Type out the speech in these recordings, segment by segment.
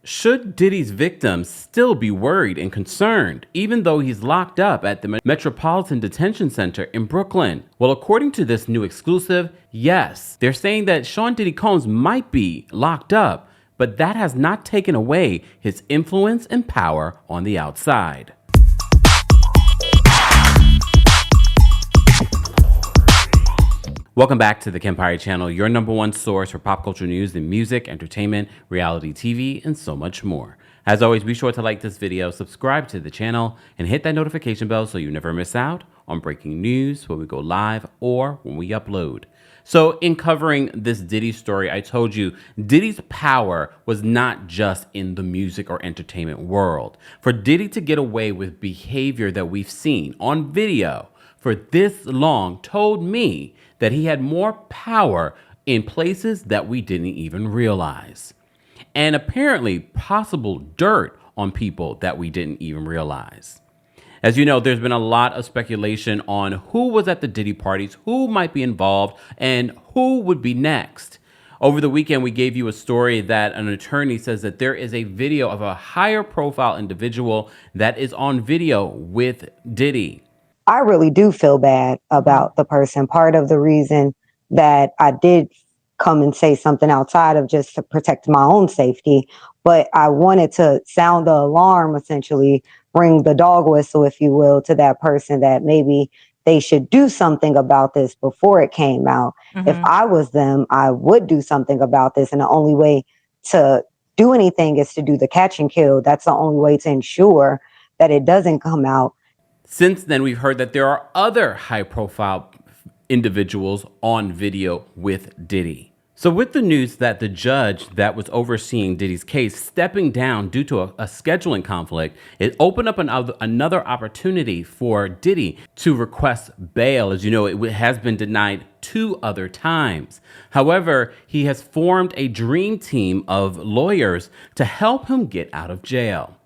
Should Diddy's victims still be worried and concerned, even though he's locked up at the Metropolitan Detention Center in Brooklyn? Well, according to this new exclusive, yes. They're saying that Sean Diddy Combs might be locked up, but that has not taken away his influence and power on the outside. Welcome back to the Kempire channel, your number one source for pop culture news in music, entertainment, reality TV, and so much more. As always, be sure to like this video, subscribe to the channel, and hit that notification bell so you never miss out on breaking news when we go live or when we upload. So in covering this Diddy story, I told you Diddy's power was not just in the music or entertainment world. For Diddy to get away with behavior that we've seen on video for this long told me that he had more power in places that we didn't even realize. And apparently possible dirt on people that we didn't even realize. As you know, there's been a lot of speculation on who was at the Diddy parties, who might be involved, and who would be next. Over the weekend, we gave you a story that an attorney says that there is a video of a higher profile individual that is on video with Diddy. I really do feel bad about the person. Part of the reason that I did come and say something outside of just to protect my own safety, but I wanted to sound the alarm, essentially ring the dog whistle, if you will, to that person that maybe they should do something about this before it came out. If I was them, I would do something about this. And the only way to do anything is to do the catch and kill. That's the only way to ensure that it doesn't come out. Since then, we've heard that there are other high-profile individuals on video with Diddy. So with the news that the judge that was overseeing Diddy's case stepping down due to a scheduling conflict, it opened up another opportunity for Diddy to request bail. As you know, it has been denied 2 other times. However, he has formed a dream team of lawyers to help him get out of jail.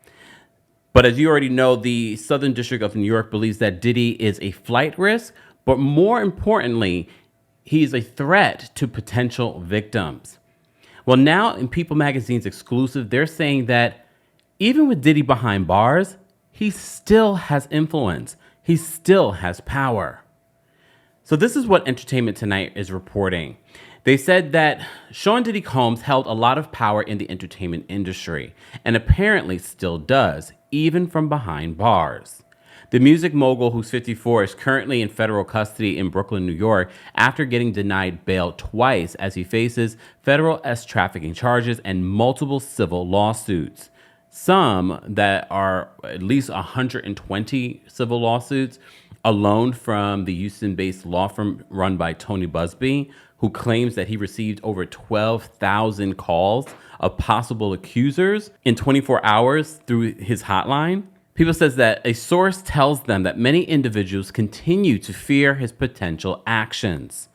But as you already know, the Southern District of New York believes that Diddy is a flight risk, but more importantly, he is a threat to potential victims. Well, now in People Magazine's exclusive, they're saying that even with Diddy behind bars, he still has influence. He still has power. So this is what Entertainment Tonight is reporting. They said that Sean Diddy Combs held a lot of power in the entertainment industry, and apparently still does, even from behind bars. The music mogul, who's 54, is currently in federal custody in Brooklyn, New York, after getting denied bail twice as he faces federal trafficking charges and multiple civil lawsuits. Some that are at least 120 civil lawsuits, a loan from the Houston-based law firm run by Tony Busby, who claims that he received over 12,000 calls of possible accusers in 24 hours through his hotline. People says that a source tells them that many individuals continue to fear his potential actions.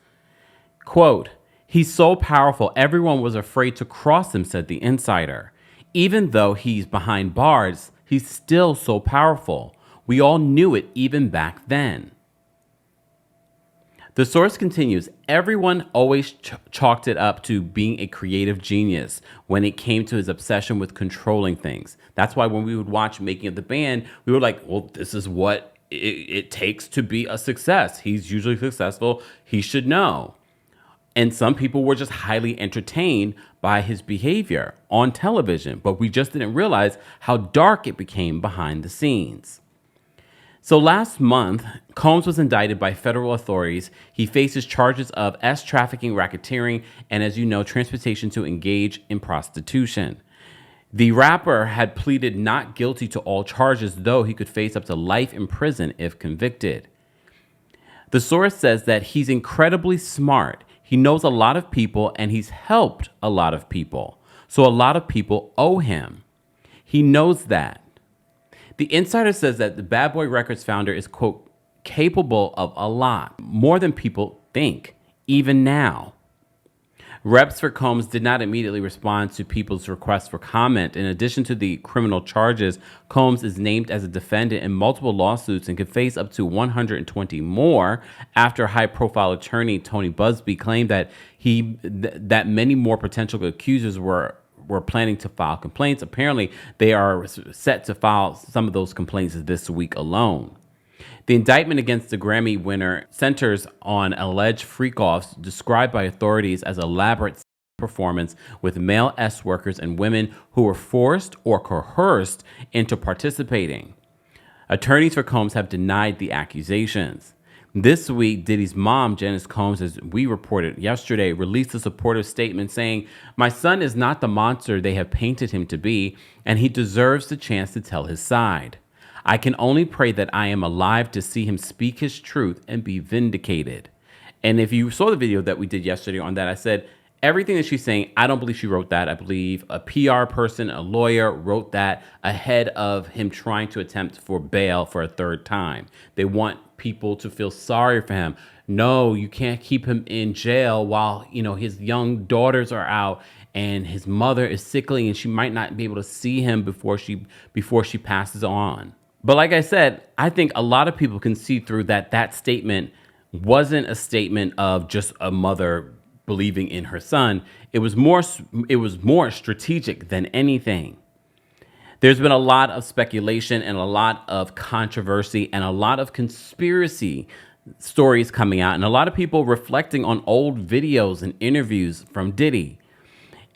Quote, "He's so powerful, everyone was afraid to cross him," said the insider. "Even though he's behind bars, he's still so powerful. We all knew it even back then." The source continues, everyone always chalked it up to being a creative genius when it came to his obsession with controlling things. That's why when we would watch Making of the Band, we were like, well, this is what it takes to be a success. He's usually successful. He should know. And some people were just highly entertained by his behavior on television, but we just didn't realize how dark it became behind the scenes. So last month, Combs was indicted by federal authorities. He faces charges of trafficking, racketeering, and as you know, transportation to engage in prostitution. The rapper had pleaded not guilty to all charges, though he could face up to life in prison if convicted. The source says that he's incredibly smart. He knows a lot of people and he's helped a lot of people. So a lot of people owe him. He knows that. The insider says that the Bad Boy Records founder is, quote, capable of a lot, more than people think, even now. Reps for Combs did not immediately respond to people's requests for comment. In addition to the criminal charges, Combs is named as a defendant in multiple lawsuits and could face up to 120 more after high-profile attorney Tony Busby claimed that that many more potential accusers were were planning to file complaints. Apparently, they are set to file some of those complaints this week alone. The indictment against the Grammy winner centers on alleged freak-offs described by authorities as elaborate performance with male S workers and women who were forced or coerced into participating. Attorneys for Combs have denied the accusations. This week, Diddy's mom, Janice Combs, as we reported yesterday, released a supportive statement saying, "My son is not the monster they have painted him to be, and he deserves the chance to tell his side. I can only pray that I am alive to see him speak his truth and be vindicated." And if you saw the video that we did yesterday on that, I said, everything that she's saying, I don't believe she wrote that. I believe a PR person, a lawyer, wrote that ahead of him trying to attempt for bail for a third time. They want people to feel sorry for him. No, you can't keep him in jail while, his young daughters are out and his mother is sickly and she might not be able to see him before she passes on. But like I said, I think a lot of people can see through that statement wasn't a statement of just a mother believing in her son. It was more strategic than anything. There's been a lot of speculation and a lot of controversy and a lot of conspiracy stories coming out and a lot of people reflecting on old videos and interviews from Diddy.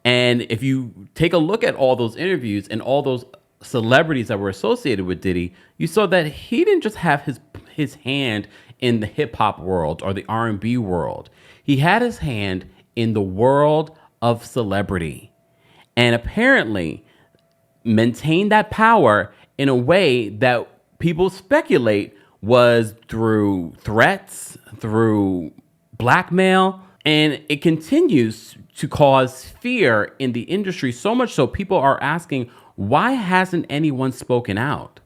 And if you take a look at all those interviews and all those celebrities that were associated with Diddy, you saw that he didn't just have his hand in the hip hop world or the R&B world. He had his hand in the world of celebrity and apparently maintained that power in a way that people speculate was through threats, through blackmail, and it continues to cause fear in the industry, so much so people are asking, why hasn't anyone spoken out?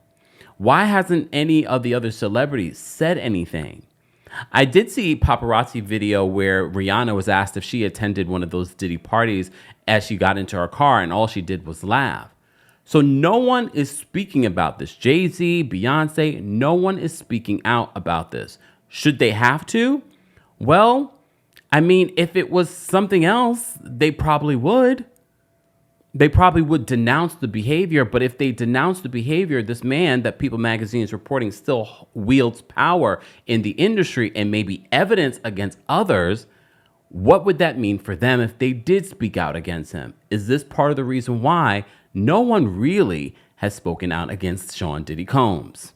Why hasn't any of the other celebrities said anything? I did see a paparazzi video where Rihanna was asked if she attended one of those Diddy parties as she got into her car, and all she did was laugh. So no one is speaking about this. Jay-Z, Beyonce, no one is speaking out about this. Should they have to? Well, I mean, if it was something else, they probably would. They probably would denounce the behavior, but if they denounce the behavior, this man that People Magazine is reporting still wields power in the industry and maybe evidence against others, what would that mean for them if they did speak out against him? Is this part of the reason why no one really has spoken out against Sean Diddy Combs?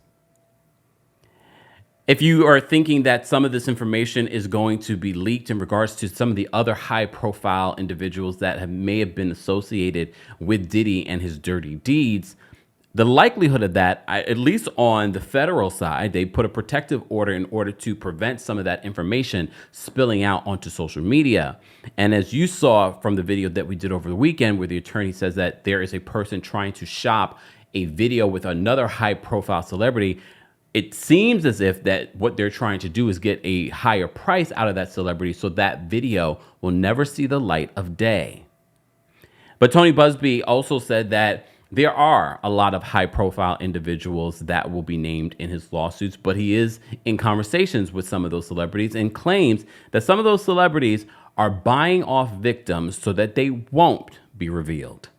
If you are thinking that some of this information is going to be leaked in regards to some of the other high-profile individuals that may have been associated with Diddy and his dirty deeds, the likelihood of that, at least on the federal side, they put a protective order in order to prevent some of that information spilling out onto social media. And as you saw from the video that we did over the weekend, where the attorney says that there is a person trying to shop a video with another high-profile celebrity, it seems as if that what they're trying to do is get a higher price out of that celebrity so that video will never see the light of day. But Tony Busby also said that there are a lot of high-profile individuals that will be named in his lawsuits, but he is in conversations with some of those celebrities and claims that some of those celebrities are buying off victims so that they won't be revealed.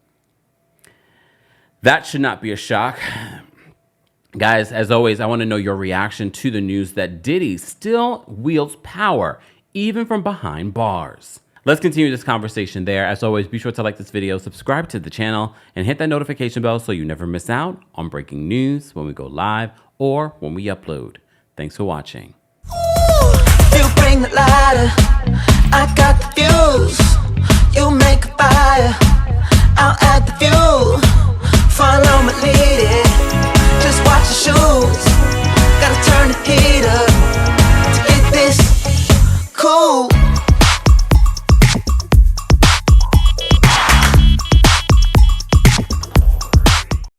That should not be a shock. Guys, as always, I want to know your reaction to the news that Diddy still wields power, even from behind bars. Let's continue this conversation there. As always, be sure to like this video, subscribe to the channel, and hit that notification bell so you never miss out on breaking news when we go live or when we upload. Thanks for watching. You bring the lighter, I got the fuse. You make a fire, I'll add the fuel.